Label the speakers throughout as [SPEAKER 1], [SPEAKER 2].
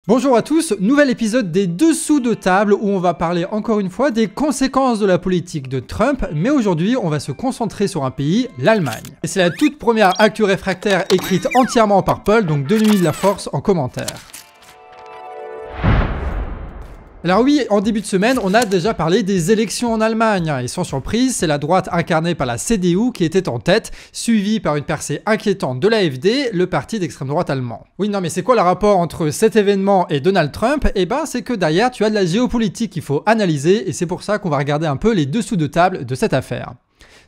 [SPEAKER 1] Bonjour à tous, nouvel épisode des Dessous de table où on va parler encore une fois des conséquences de la politique de Trump, mais aujourd'hui on va se concentrer sur un pays, l'Allemagne. Et c'est la toute première actu réfractaire écrite entièrement par Paul, donc donnez-lui de la force en commentaire. Alors oui, en début de semaine, on a déjà parlé des élections en Allemagne, et sans surprise, c'est la droite incarnée par la CDU qui était en tête, suivie par une percée inquiétante de l'AfD, le parti d'extrême droite allemand. Oui, non mais c'est quoi le rapport entre cet événement et Donald Trump? Eh ben, c'est que derrière, tu as de la géopolitique qu'il faut analyser, et c'est pour ça qu'on va regarder un peu les dessous de table de cette affaire.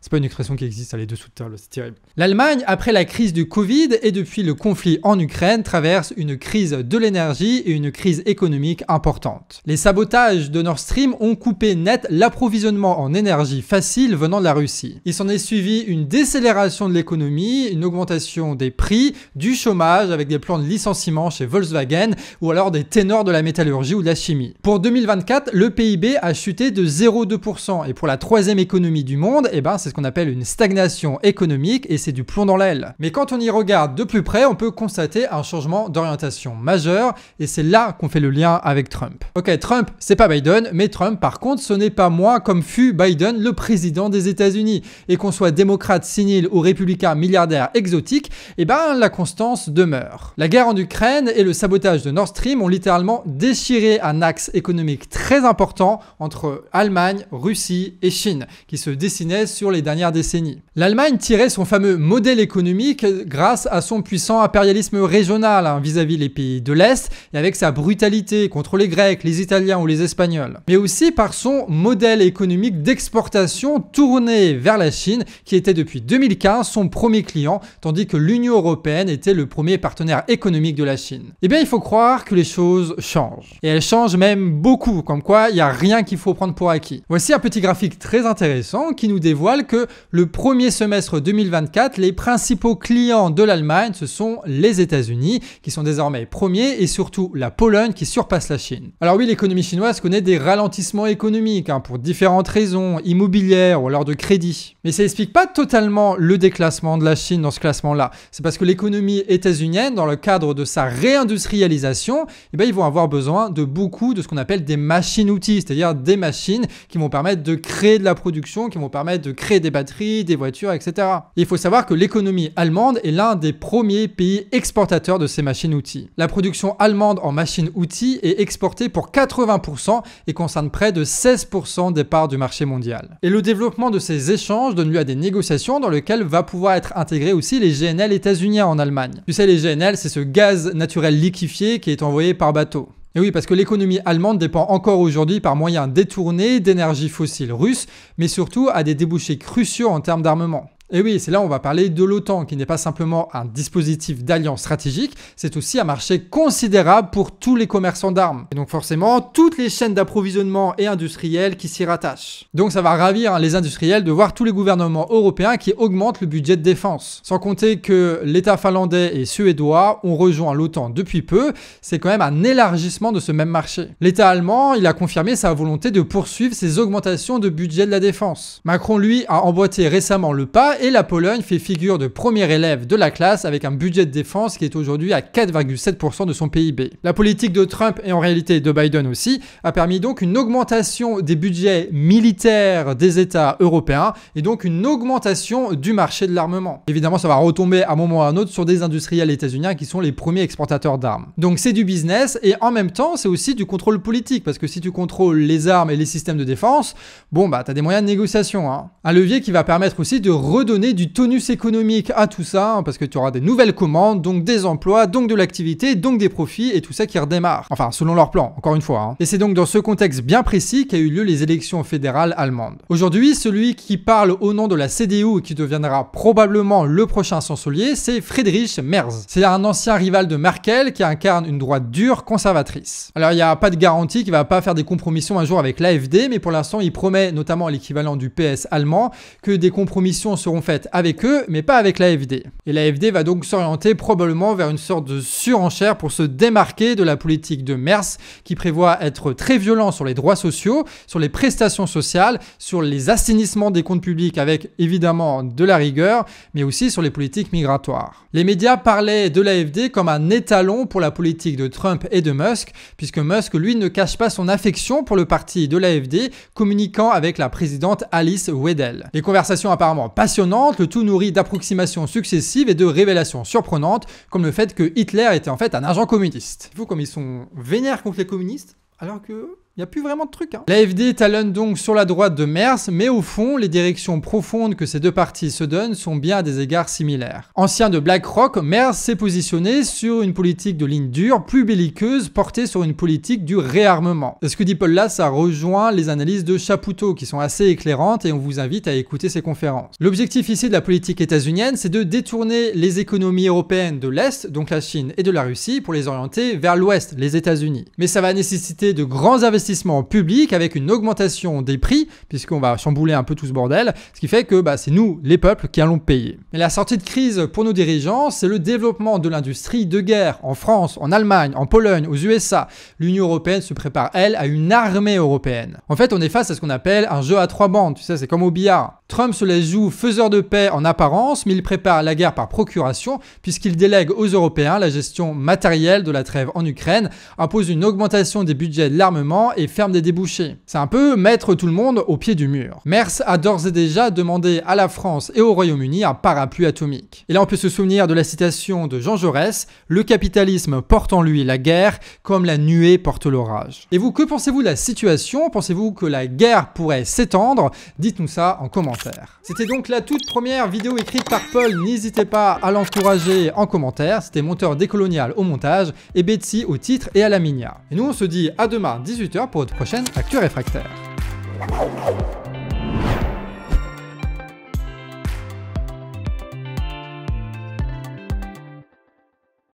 [SPEAKER 1] C'est pas une expression qui existe, les dessous de table, c'est terrible. L'Allemagne, après la crise du Covid et depuis le conflit en Ukraine, traverse une crise de l'énergie et une crise économique importante. Les sabotages de Nord Stream ont coupé net l'approvisionnement en énergie facile venant de la Russie. Il s'en est suivi une décélération de l'économie, une augmentation des prix, du chômage avec des plans de licenciement chez Volkswagen ou alors des ténors de la métallurgie ou de la chimie. Pour 2024, le PIB a chuté de 0,2% et pour la troisième économie du monde, eh ben, c'est ce qu'on appelle une stagnation économique et c'est du plomb dans l'aile. Mais quand on y regarde de plus près, on peut constater un changement d'orientation majeur et c'est là qu'on fait le lien avec Trump. Ok, Trump, c'est pas Biden, mais Trump, par contre, ce n'est pas moins comme fut Biden, le président des États-Unis. Et qu'on soit démocrate sénile ou républicain milliardaire exotique, eh ben la constance demeure. La guerre en Ukraine et le sabotage de Nord Stream ont littéralement déchiré un axe économique très important entre Allemagne, Russie et Chine, qui se dessinait sur les dernières décennies. L'Allemagne tirait son fameux modèle économique grâce à son puissant impérialisme régional vis-à-vis les pays de l'Est et avec sa brutalité contre les Grecs, les Italiens ou les Espagnols. Mais aussi par son modèle économique d'exportation tourné vers la Chine qui était depuis 2015 son premier client tandis que l'Union européenne était le premier partenaire économique de la Chine. Eh bien il faut croire que les choses changent. Et elles changent même beaucoup, comme quoi il n'y a rien qu'il faut prendre pour acquis. Voici un petit graphique très intéressant qui nous dévoile que le premier semestre 2024, les principaux clients de l'Allemagne, ce sont les États-Unis, qui sont désormais premiers, et surtout la Pologne qui surpasse la Chine. Alors oui, l'économie chinoise connaît des ralentissements économiques, pour différentes raisons, immobilières ou alors de crédit. Mais ça n'explique pas totalement le déclassement de la Chine dans ce classement-là. C'est parce que l'économie états-unienne, dans le cadre de sa réindustrialisation, eh bien, ils vont avoir besoin de beaucoup de ce qu'on appelle des machines-outils, c'est-à-dire des machines qui vont permettre de créer de la production, qui vont permettre de créer des batteries, des voitures, etc. Et il faut savoir que l'économie allemande est l'un des premiers pays exportateurs de ces machines-outils. La production allemande en machines-outils est exportée pour 80% et concerne près de 16% des parts du marché mondial. Et le développement de ces échanges donne lieu à des négociations dans lesquelles va pouvoir être intégré aussi les GNL états-uniens en Allemagne. Tu sais, les GNL, c'est ce gaz naturel liquéfié qui est envoyé par bateau. Et oui, parce que l'économie allemande dépend encore aujourd'hui par moyens détournés d'énergie fossile russe, mais surtout à des débouchés cruciaux en termes d'armement. Et oui, c'est là où on va parler de l'OTAN, qui n'est pas simplement un dispositif d'alliance stratégique, c'est aussi un marché considérable pour tous les commerçants d'armes. Et donc forcément, toutes les chaînes d'approvisionnement et industrielles qui s'y rattachent. Donc ça va ravir les industriels de voir tous les gouvernements européens qui augmentent le budget de défense. Sans compter que l'État finlandais et suédois ont rejoint l'OTAN depuis peu, c'est quand même un élargissement de ce même marché. L'État allemand, il a confirmé sa volonté de poursuivre ses augmentations de budget de la défense. Macron, lui, a emboîté récemment le pas et la Pologne fait figure de premier élève de la classe avec un budget de défense qui est aujourd'hui à 4,7% de son PIB. La politique de Trump et en réalité de Biden aussi a permis donc une augmentation des budgets militaires des États européens et donc une augmentation du marché de l'armement. Évidemment, ça va retomber à un moment ou à un autre sur des industriels états-uniens qui sont les premiers exportateurs d'armes. Donc c'est du business et en même temps, c'est aussi du contrôle politique parce que si tu contrôles les armes et les systèmes de défense, bon bah t'as des moyens de négociation. Un levier qui va permettre aussi de redonner du tonus économique à tout ça, parce que tu auras des nouvelles commandes, donc des emplois, donc de l'activité, donc des profits, et tout ça qui redémarre. Enfin, selon leur plan, encore une fois. Et c'est donc dans ce contexte bien précis qu'a eu lieu les élections fédérales allemandes. Aujourd'hui, celui qui parle au nom de la CDU et qui deviendra probablement le prochain chancelier, c'est Friedrich Merz. C'est un ancien rival de Merkel qui incarne une droite dure, conservatrice. Alors, il n'y a pas de garantie qu'il va pas faire des compromissions un jour avec l'AfD, mais pour l'instant, il promet, notamment à l'équivalent du PS allemand, que des compromissions seront seront faites avec eux, mais pas avec l'AfD. Et l'AfD va donc s'orienter probablement vers une sorte de surenchère pour se démarquer de la politique de Merz, qui prévoit être très violent sur les droits sociaux, sur les prestations sociales, sur les assainissements des comptes publics avec évidemment de la rigueur, mais aussi sur les politiques migratoires. Les médias parlaient de l'AfD comme un étalon pour la politique de Trump et de Musk, puisque Musk, lui, ne cache pas son affection pour le parti de l'AfD, communiquant avec la présidente Alice Weidel. Les conversations apparemment passionnantes, le tout nourri d'approximations successives et de révélations surprenantes, comme le fait que Hitler était en fait un agent communiste. C'est fou comme ils sont vénères contre les communistes, alors que... il n'y a plus vraiment de trucs. L'AfD talonne donc sur la droite de Merz, mais au fond, les directions profondes que ces deux partis se donnent sont bien à des égards similaires. Ancien de BlackRock, Merz s'est positionné sur une politique de ligne dure, plus belliqueuse, portée sur une politique du réarmement. Ce que dit Paul là, ça rejoint les analyses de Chapoutot, qui sont assez éclairantes, et on vous invite à écouter ces conférences. L'objectif ici de la politique états-unienne, c'est de détourner les économies européennes de l'Est, donc la Chine et de la Russie, pour les orienter vers l'Ouest, les États-Unis. Mais ça va nécessiter de grands investissements public avec une augmentation des prix, puisqu'on va chambouler un peu tout ce bordel, ce qui fait que c'est nous, les peuples, qui allons payer. Mais la sortie de crise pour nos dirigeants, c'est le développement de l'industrie de guerre en France, en Allemagne, en Pologne, aux USA. L'Union européenne se prépare, elle, à une armée européenne. En fait, on est face à ce qu'on appelle un jeu à 3 bandes, tu sais, c'est comme au billard. Trump se la joue faiseur de paix en apparence, mais il prépare la guerre par procuration, puisqu'il délègue aux Européens la gestion matérielle de la trêve en Ukraine, impose une augmentation des budgets de l'armement et ferme des débouchés. C'est un peu mettre tout le monde au pied du mur. Merz a d'ores et déjà demandé à la France et au Royaume-Uni un parapluie atomique. Et là, on peut se souvenir de la citation de Jean Jaurès, « Le capitalisme porte en lui la guerre, comme la nuée porte l'orage ». Et vous, que pensez-vous de la situation? Pensez-vous que la guerre pourrait s'étendre? Dites-nous ça en commentaire. C'était donc la toute première vidéo écrite par Paul, n'hésitez pas à l'encourager en commentaire. C'était Monteur Décolonial au montage et Betsy au titre et à la minia. Et nous on se dit à demain 18h pour votre prochaine Actu Réfractaire.